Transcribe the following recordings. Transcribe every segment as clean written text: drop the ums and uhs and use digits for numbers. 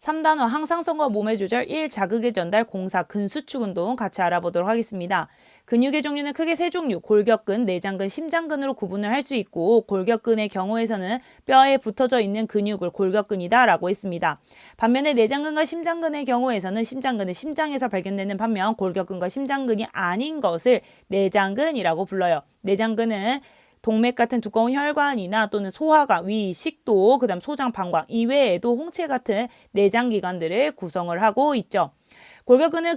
3단원 항상성과 몸의 조절 1. 자극의 전달 04 근수축 운동 같이 알아보도록 하겠습니다. 근육의 종류는 크게 세 종류, 골격근, 내장근, 심장근으로 구분을 할 수 있고 골격근의 경우에서는 뼈에 붙어져 있는 근육을 골격근이다 라고 했습니다. 반면에 내장근과 심장근의 경우에서는 심장근은 심장에서 발견되는 반면 골격근과 심장근이 아닌 것을 내장근이라고 불러요. 내장근은 동맥 같은 두꺼운 혈관이나 또는 소화관, 위, 식도, 그다음 소장, 방광 이외에도 홍채 같은 내장기관들을 구성을 하고 있죠. 골격근은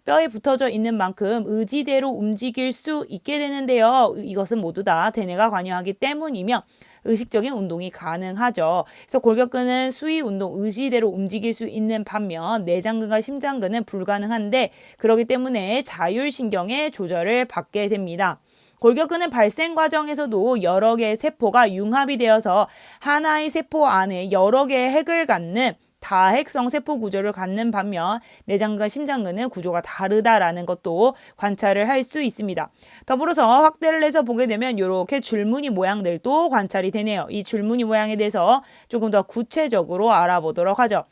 뼈에 붙어져 있는 만큼 의지대로 움직일 수 있게 되는데요. 이것은 모두 다 대뇌가 관여하기 때문이며 의식적인 운동이 가능하죠. 그래서 골격근은 수위 운동, 의지대로 움직일 수 있는 반면 내장근과 심장근은 불가능한데 그렇기 때문에 자율신경의 조절을 받게 됩니다. 골격근의 발생 과정에서도 여러 개의 세포가 융합이 되어서 하나의 세포 안에 여러 개의 핵을 갖는 다핵성 세포 구조를 갖는 반면 내장근과 심장근은 구조가 다르다라는 것도 관찰을 할 수 있습니다. 더불어서 확대를 해서 보게 되면 이렇게 줄무늬 모양들도 관찰이 되네요. 이 줄무늬 모양에 대해서 조금 더 구체적으로 알아보도록 하죠.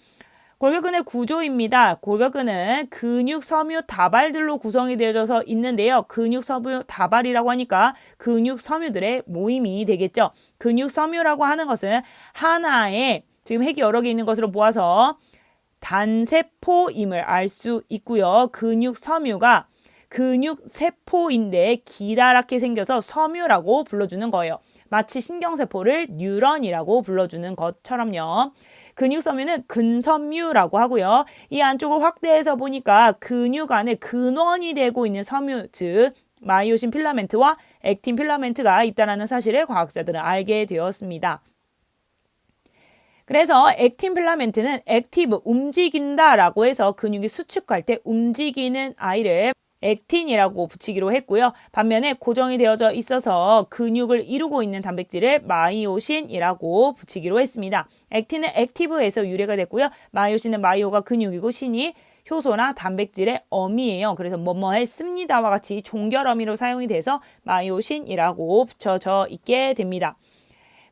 골격근의 구조입니다. 골격근은 근육, 섬유, 다발들로 구성이 되어져서 있는데요. 근육, 섬유, 다발이라고 하니까 근육, 섬유들의 모임이 되겠죠. 근육, 섬유라고 하는 것은 하나의 지금 핵이 여러 개 있는 것으로 보아서 단세포임을 알 수 있고요. 근육, 섬유가 근육 세포인데 기다랗게 생겨서 섬유라고 불러주는 거예요. 마치 신경세포를 뉴런이라고 불러주는 것처럼요. 근육 섬유는 근섬유라고 하고요. 이 안쪽을 확대해서 보니까 근육 안에 근원이 되고 있는 섬유, 즉 마이오신 필라멘트와 액틴 필라멘트가 있다는 사실을 과학자들은 알게 되었습니다. 그래서 액틴 필라멘트는 액티브, 움직인다라고 해서 근육이 수축할 때 움직이는 아이를 액틴이라고 붙이기로 했고요. 반면에 고정이 되어져 있어서 근육을 이루고 있는 단백질을 마이오신이라고 붙이기로 했습니다. 액틴은 액티브에서 유래가 됐고요. 마이오신은 마이오가 근육이고 신이 효소나 단백질의 어미예요. 그래서 뭐뭐 했습니다와 같이 종결 어미로 사용이 돼서 마이오신이라고 붙여져 있게 됩니다.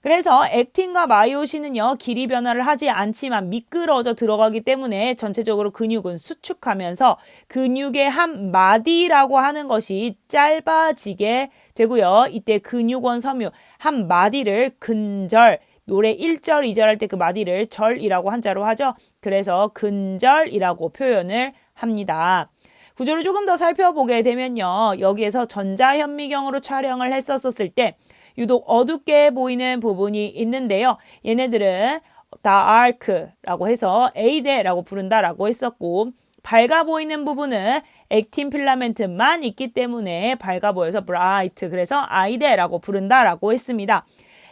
그래서 액틴과 마이오신은요, 길이 변화를 하지 않지만 미끄러져 들어가기 때문에 전체적으로 근육은 수축하면서 근육의 한 마디라고 하는 것이 짧아지게 되고요. 이때 근육원 섬유 한 마디를 근절, 노래 1절, 2절 할 때 그 마디를 절이라고 한자로 하죠. 그래서 근절이라고 표현을 합니다. 구조를 조금 더 살펴보게 되면요. 여기에서 전자현미경으로 촬영을 했었을 때 유독 어둡게 보이는 부분이 있는데요. 얘네들은 dark라고 해서 A대라고 부른다라고 했었고 밝아 보이는 부분은 액틴 필라멘트만 있기 때문에 밝아 보여서 bright, 그래서 I대라고 부른다라고 했습니다.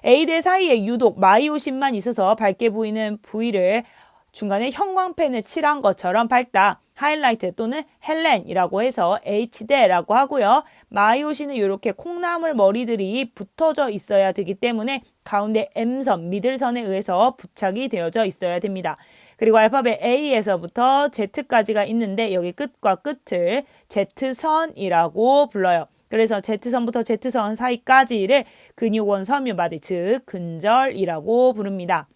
A대 사이에 유독 마이오신만 있어서 밝게 보이는 부위를 중간에 형광펜을 칠한 것처럼 밝다. 하이라이트 또는 헬렌이라고 해서 H대라고 하고요. 마이오신은 이렇게 콩나물 머리들이 붙어져 있어야 되기 때문에 가운데 M선, 미들선에 의해서 부착이 되어져 있어야 됩니다. 그리고 알파벳 A에서부터 Z까지가 있는데 여기 끝과 끝을 Z선이라고 불러요. 그래서 Z선부터 Z선 사이까지를 근육원 섬유 마디, 즉 근절이라고 부릅니다.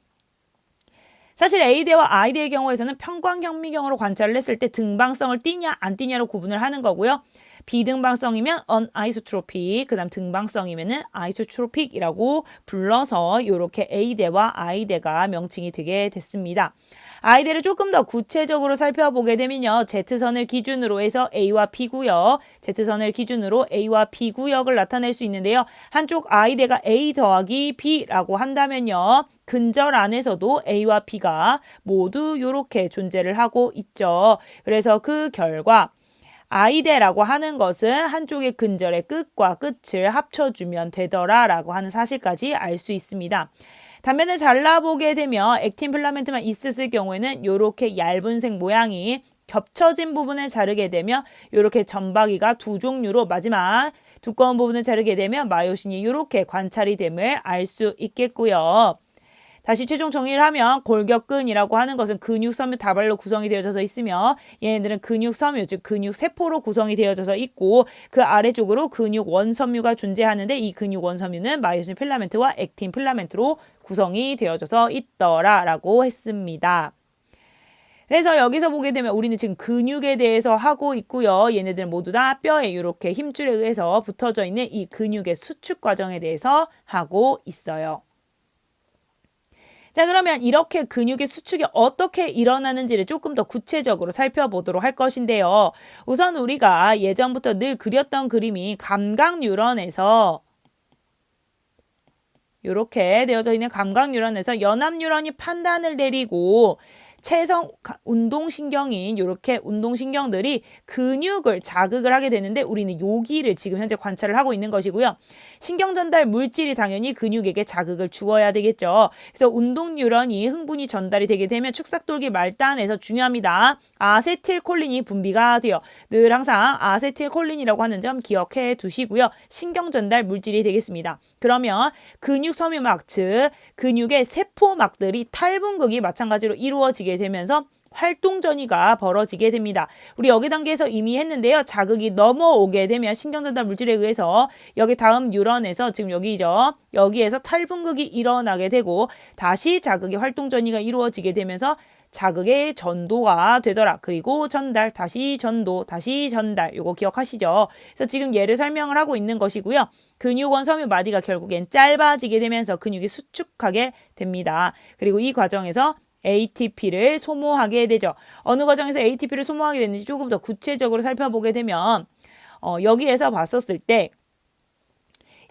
사실 A대와 I대의 경우에서는 평광현미경으로 관찰을 했을 때 등방성을 띠냐 안 띠냐로 구분을 하는 거고요. 비등방성이면 unisotropy, 그 다음 등방성이면 isotropic이라고 불러서 이렇게 A대와 I대가 명칭이 되게 됐습니다. I대를 조금 더 구체적으로 살펴보게 되면요. Z선을 기준으로 해서 A와 B구역, Z선을 기준으로 A와 B구역을 나타낼 수 있는데요. 한쪽 I대가 A 더하기 B라고 한다면요. 근절 안에서도 A와 B가 모두 이렇게 존재를 하고 있죠. 그래서 그 결과 I대라고 하는 것은 한쪽의 근절의 끝과 끝을 합쳐주면 되더라라고 하는 사실까지 알 수 있습니다. 단면을 잘라보게 되면 액틴 필라멘트만 있었을 경우에는 이렇게 얇은 색 모양이 겹쳐진 부분을 자르게 되면 이렇게 점박이가 두 종류로 마지막 두꺼운 부분을 자르게 되면 마이오신이 이렇게 관찰이 됨을 알 수 있겠고요. 다시 최종 정리를 하면 골격근이라고 하는 것은 근육, 섬유, 다발로 구성이 되어져 있으며 얘네들은 근육, 섬유, 즉 근육 세포로 구성이 되어져 있고 그 아래쪽으로 근육 원섬유가 존재하는데 이 근육 원섬유는 마이오신 필라멘트와 액틴 필라멘트로 구성이 되어져 있더라라고 했습니다. 그래서 여기서 보게 되면 우리는 지금 근육에 대해서 하고 있고요. 얘네들은 모두 다 뼈에 이렇게 힘줄에 의해서 붙어져 있는 이 근육의 수축 과정에 대해서 하고 있어요. 자, 그러면 이렇게 근육의 수축이 어떻게 일어나는지를 조금 더 구체적으로 살펴보도록 할 것인데요. 우선 우리가 예전부터 늘 그렸던 그림이 감각 뉴런에서 이렇게 되어져 있는 감각 뉴런에서 연합 뉴런이 판단을 내리고 체성 운동신경인 이렇게 운동신경들이 근육을 자극을 하게 되는데 우리는 여기를 지금 현재 관찰을 하고 있는 것이고요. 신경전달 물질이 당연히 근육에게 자극을 주어야 되겠죠. 그래서 운동 뉴런이 흥분이 전달이 되게 되면 축삭돌기 말단에서 중요합니다. 아세틸콜린이 분비가 돼요. 늘 항상 아세틸콜린이라고 하는 점 기억해 두시고요. 신경전달 물질이 되겠습니다. 그러면 근육 섬유막, 즉 근육의 세포막들이 탈분극이 마찬가지로 이루어지게 되면서 활동 전이가 벌어지게 됩니다. 우리 여기 단계에서 이미 했는데요. 자극이 넘어오게 되면 신경전달 물질에 의해서 여기 다음 뉴런에서 지금 여기죠. 여기에서 탈분극이 일어나게 되고 다시 자극의 활동 전이가 이루어지게 되면서 자극의 전도가 되더라. 그리고 전달, 다시 전도, 다시 전달. 요거 기억하시죠? 그래서 지금 예를 설명을 하고 있는 것이고요. 근육원 섬유 마디가 결국엔 짧아지게 되면서 근육이 수축하게 됩니다. 그리고 이 과정에서 ATP를 소모하게 되죠. 어느 과정에서 ATP를 소모하게 되는지 조금 더 구체적으로 살펴보게 되면 여기에서 봤었을 때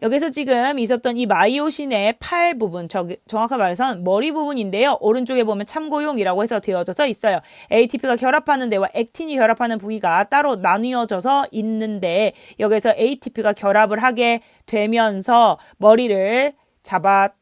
여기서 지금 있었던 이 마이오신의 팔 부분, 정확하게 말해서 머리 부분인데요. 오른쪽에 보면 참고용이라고 해서 되어져서 있어요. ATP가 결합하는 데와 액틴이 결합하는 부위가 따로 나뉘어져서 있는데 여기서 ATP가 결합을 하게 되면서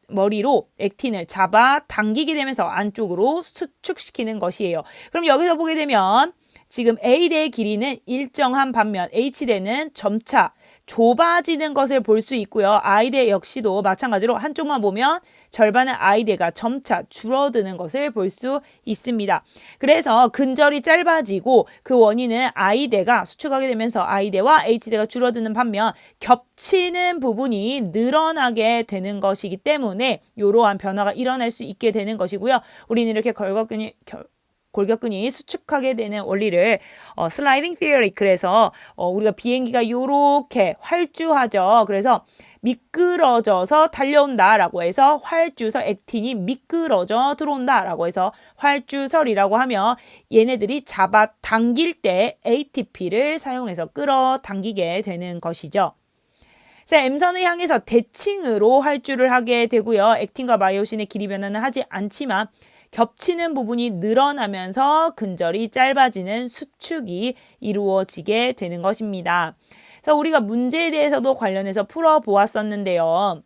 머리로 액틴을 잡아 당기게 되면서 안쪽으로 수축시키는 것이에요. 그럼 여기서 보게 되면 지금 A대의 길이는 일정한 반면 H대는 점차 좁아지는 것을 볼 수 있고요. I대 역시도 마찬가지로 한쪽만 보면 절반의 I대가 점차 줄어드는 것을 볼 수 있습니다. 그래서 근절이 짧아지고 그 원인은 I대가 수축하게 되면서 I대와 H대가 줄어드는 반면 겹치는 부분이 늘어나게 되는 것이기 때문에 이러한 변화가 일어날 수 있게 되는 것이고요. 우리는 이렇게 골격근이 수축하게 되는 원리를 슬라이딩 티어리, 그래서 우리가 비행기가 요렇게 활주하죠. 그래서 미끄러져서 달려온다라고 해서 활주서 액틴이 미끄러져 들어온다라고 해서 활주설이라고 하며 얘네들이 잡아 당길 때 ATP를 사용해서 끌어당기게 되는 것이죠. M선을 향해서 대칭으로 활주를 하게 되고요. 액틴과 마이오신의 길이 변화는 하지 않지만 겹치는 부분이 늘어나면서 근절이 짧아지는 수축이 이루어지게 되는 것입니다. 그래서 우리가 문제에 대해서도 관련해서 풀어보았었는데요.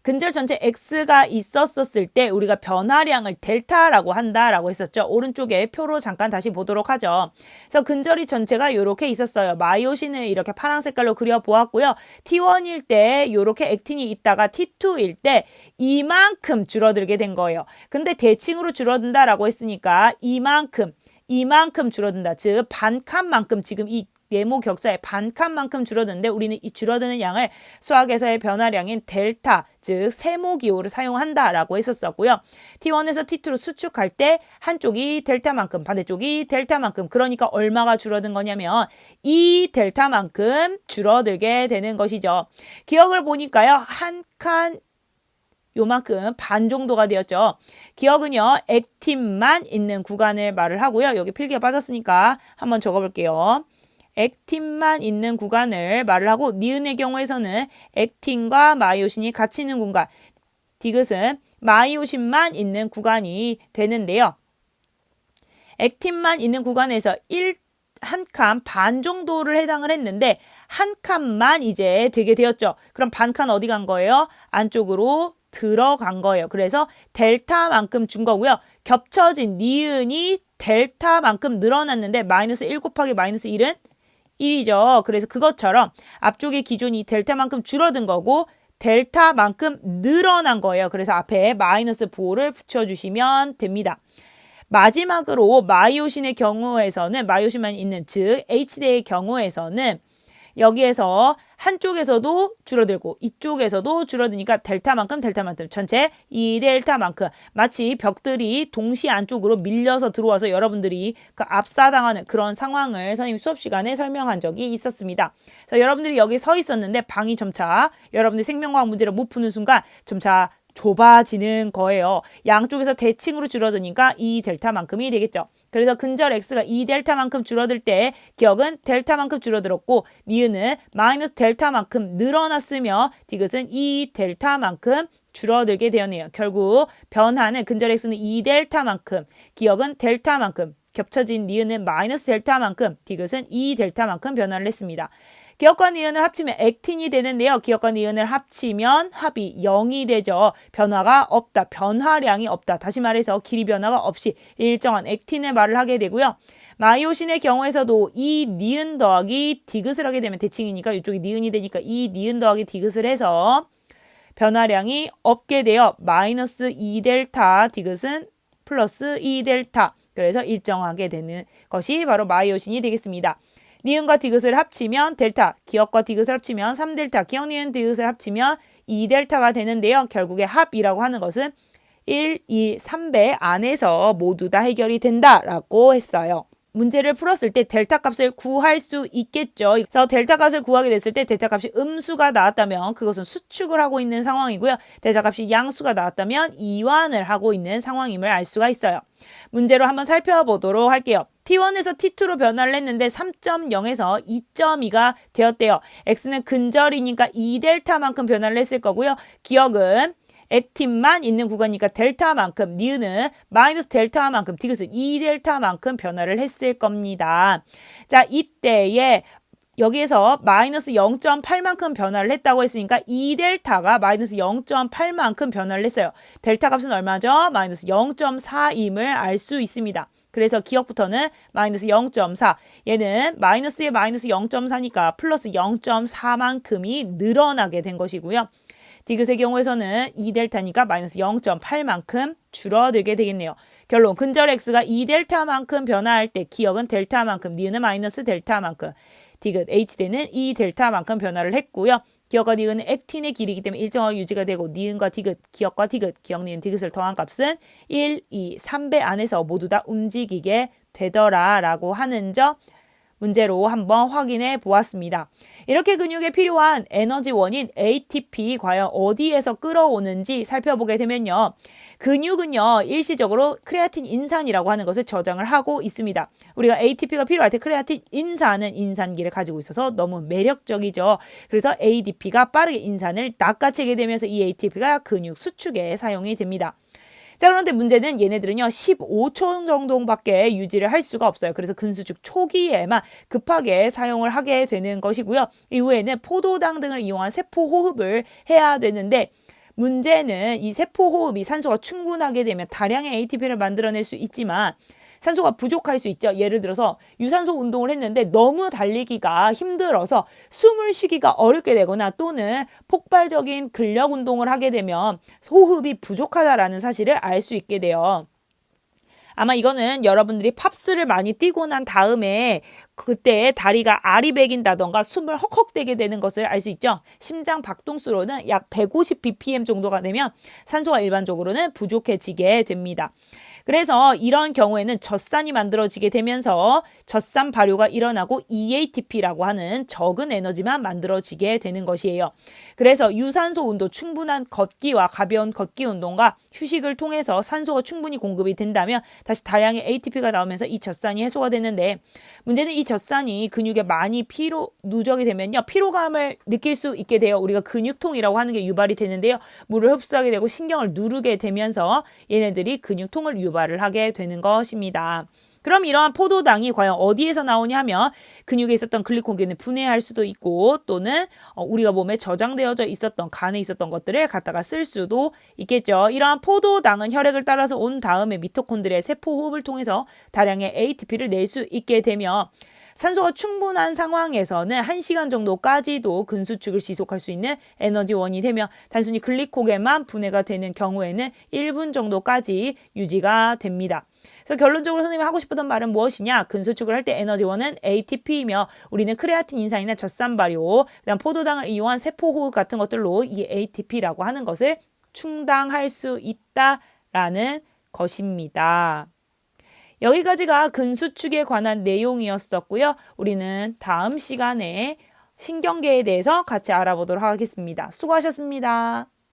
근절 전체 X가 있었을 때 우리가 변화량을 델타라고 한다라고 했었죠. 오른쪽에 표로 잠깐 다시 보도록 하죠. 그래서 근절이 전체가 이렇게 있었어요. 마이오신을 이렇게 파란 색깔로 그려보았고요. T1일 때 이렇게 액틴이 있다가 T2일 때 이만큼 줄어들게 된 거예요. 근데 대칭으로 줄어든다라고 했으니까 이만큼 줄어든다. 즉 반칸만큼 지금 이 네모 격자의 반칸만큼 줄어드는데 우리는 이 줄어드는 양을 수학에서의 변화량인 델타, 즉 세모기호를 사용한다라고 했었고요. T1에서 T2로 수축할 때 한쪽이 델타만큼, 반대쪽이 델타만큼, 그러니까 얼마가 줄어든 거냐면 이 델타만큼 줄어들게 되는 것이죠. 기억을 보니까요. 한 칸 요만큼 반 정도가 되었죠. 기억은요. 액틴만 있는 구간을 말을 하고요. 여기 필기가 빠졌으니까 한번 적어볼게요. 액틴만 있는 구간을 말을 하고 니은의 경우에서는 액틴과 마이오신이 같이 있는 공간, 디귿은 마이오신만 있는 구간이 되는데요. 액틴만 있는 구간에서 한 칸 반 정도를 해당을 했는데 한 칸만 이제 되게 되었죠. 그럼 반 칸 어디 간 거예요? 안쪽으로 들어간 거예요. 그래서 델타만큼 준 거고요. 겹쳐진 니은이 델타만큼 늘어났는데 마이너스 1 곱하기 마이너스 1은 1이죠. 그래서 그것처럼 앞쪽의 기존이 델타만큼 줄어든 거고 델타만큼 늘어난 거예요. 그래서 앞에 마이너스 부호를 붙여주시면 됩니다. 마지막으로 마이오신의 경우에서는 마이오신만 있는 즉 H대의 경우에서는 여기에서 한쪽에서도 줄어들고 이쪽에서도 줄어드니까 델타만큼 전체 2델타만큼 마치 벽들이 동시에 안쪽으로 밀려서 들어와서 여러분들이 그 압사당하는 그런 상황을 선생님 수업 시간에 설명한 적이 있었습니다. 그래서 여러분들이 여기 서 있었는데 방이 점차 여러분들 생명과학 문제를 못 푸는 순간 점차 좁아지는 거예요. 양쪽에서 대칭으로 줄어드니까 2델타만큼이 되겠죠. 그래서 근절 x가 2델타만큼 줄어들 때 기억은 델타만큼 줄어들었고 니은은 마이너스 델타만큼 늘어났으며 디귿은 2델타만큼 줄어들게 되었네요. 결국 변화는 근절 x는 2델타만큼 기억은 델타만큼 겹쳐진 니은은 마이너스 델타만큼 디귿은 2델타만큼 변화를 했습니다. 기억과 니은을 합치면 액틴이 되는데요. 기억과 니은을 합치면 합이 0이 되죠. 변화가 없다. 변화량이 없다. 다시 말해서 길이 변화가 없이 일정한 액틴의 말을 하게 되고요. 마이오신의 경우에서도 이 니은 더하기 디귿을 하게 되면 대칭이니까 이쪽이 니은이 되니까 이 니은 더하기 디귿을 해서 변화량이 없게 되어 마이너스 2델타 디귿은 플러스 2델타 그래서 일정하게 되는 것이 바로 마이오신이 되겠습니다. 니은과 디귿을 합치면 델타, 기억과 디귿을 합치면 3델타, 기억, 니은, 디귿을 합치면 2델타가 되는데요. 결국에 합이라고 하는 것은 1, 2, 3배 안에서 모두 다 해결이 된다라고 했어요. 문제를 풀었을 때 델타 값을 구할 수 있겠죠. 그래서 델타 값을 구하게 됐을 때 델타 값이 음수가 나왔다면 그것은 수축을 하고 있는 상황이고요. 델타 값이 양수가 나왔다면 이완을 하고 있는 상황임을 알 수가 있어요. 문제로 한번 살펴보도록 할게요. T1에서 T2로 변화를 했는데 3.0에서 2.2가 되었대요. X는 근절이니까 2델타만큼 변화를 했을 거고요. 기억은 액틴만 있는 구간이니까 델타만큼, 니은은 마이너스 델타만큼, 디귿은 2델타만큼 변화를 했을 겁니다. 자, 이때에 여기에서 마이너스 0.8만큼 변화를 했다고 했으니까 2델타가 마이너스 0.8만큼 변화를 했어요. 델타 값은 얼마죠? 마이너스 0.4임을 알 수 있습니다. 그래서 기억부터는 마이너스 0.4 얘는 마이너스에 마이너스 0.4니까 플러스 0.4만큼이 늘어나게 된 것이고요. 디귿의 경우에서는 2델타니까 마이너스 0.8만큼 줄어들게 되겠네요. 결론 근절 x가 2델타만큼 변화할 때 기억은 델타만큼 니은은 마이너스 델타만큼 디귿 h대는 2델타만큼 변화를 했고요. 기억과 니은은 액틴의 길이기 때문에 일정하게 유지가 되고 니은과 디귿, 기억과 디귿, 기억, 니은, 디귿을 더한 값은 1, 2, 3배 안에서 모두 다 움직이게 되더라라고 하는 점 문제로 한번 확인해 보았습니다. 이렇게 근육에 필요한 에너지원인 ATP 과연 어디에서 끌어오는지 살펴보게 되면요. 근육은요. 일시적으로 크레아틴 인산이라고 하는 것을 저장을 하고 있습니다. 우리가 ATP가 필요할 때 크레아틴 인산은 인산기를 가지고 있어서 너무 매력적이죠. 그래서 ADP가 빠르게 인산을 낚아채게 되면서 이 ATP가 근육 수축에 사용이 됩니다. 자, 그런데 문제는 얘네들은요 15초 정도밖에 유지를 할 수가 없어요. 그래서 근수축 초기에만 급하게 사용을 하게 되는 것이고요. 이후에는 포도당 등을 이용한 세포 호흡을 해야 되는데 문제는 이 세포 호흡이 산소가 충분하게 되면 다량의 ATP를 만들어낼 수 있지만 산소가 부족할 수 있죠. 예를 들어서 유산소 운동을 했는데 너무 달리기가 힘들어서 숨을 쉬기가 어렵게 되거나 또는 폭발적인 근력 운동을 하게 되면 호흡이 부족하다라는 사실을 알 수 있게 돼요. 아마 이거는 여러분들이 팝스를 많이 뛰고 난 다음에 그때 다리가 아리백인다던가 숨을 헉헉대게 되는 것을 알 수 있죠. 심장 박동수로는 약 150bpm 정도가 되면 산소가 일반적으로는 부족해지게 됩니다. 그래서 이런 경우에는 젖산이 만들어지게 되면서 젖산 발효가 일어나고 EATP라고 하는 적은 에너지만 만들어지게 되는 것이에요. 그래서 유산소 운동, 충분한 걷기와 가벼운 걷기 운동과 휴식을 통해서 산소가 충분히 공급이 된다면 다시 다량의 ATP가 나오면서 이 젖산이 해소가 되는데 문제는 이 젖산이 근육에 많이 누적이 되면요. 피로감을 느낄 수 있게 돼요. 우리가 근육통이라고 하는 게 유발이 되는데요. 물을 흡수하게 되고 신경을 누르게 되면서 얘네들이 근육통을 유발을 하게 되는 것입니다. 그럼 이러한 포도당이 과연 어디에서 나오냐 하면 근육에 있었던 글리코겐을 분해할 수도 있고 또는 우리가 몸에 저장되어져 있었던 간에 있었던 것들을 갖다가 쓸 수도 있겠죠. 이러한 포도당은 혈액을 따라서 온 다음에 미토콘드리아의 세포 호흡을 통해서 다량의 ATP를 낼 수 있게 되며 산소가 충분한 상황에서는 1시간 정도까지도 근수축을 지속할 수 있는 에너지원이 되며 단순히 글리코겐만 분해가 되는 경우에는 1분 정도까지 유지가 됩니다. 그래서 결론적으로 선생님이 하고 싶었던 말은 무엇이냐? 근수축을 할 때 에너지원은 ATP이며 우리는 크레아틴 인산이나 젖산 발효, 그다음 포도당을 이용한 세포호흡 같은 것들로 이 ATP라고 하는 것을 충당할 수 있다라는 것입니다. 여기까지가 근수축에 관한 내용이었었고요. 우리는 다음 시간에 신경계에 대해서 같이 알아보도록 하겠습니다. 수고하셨습니다.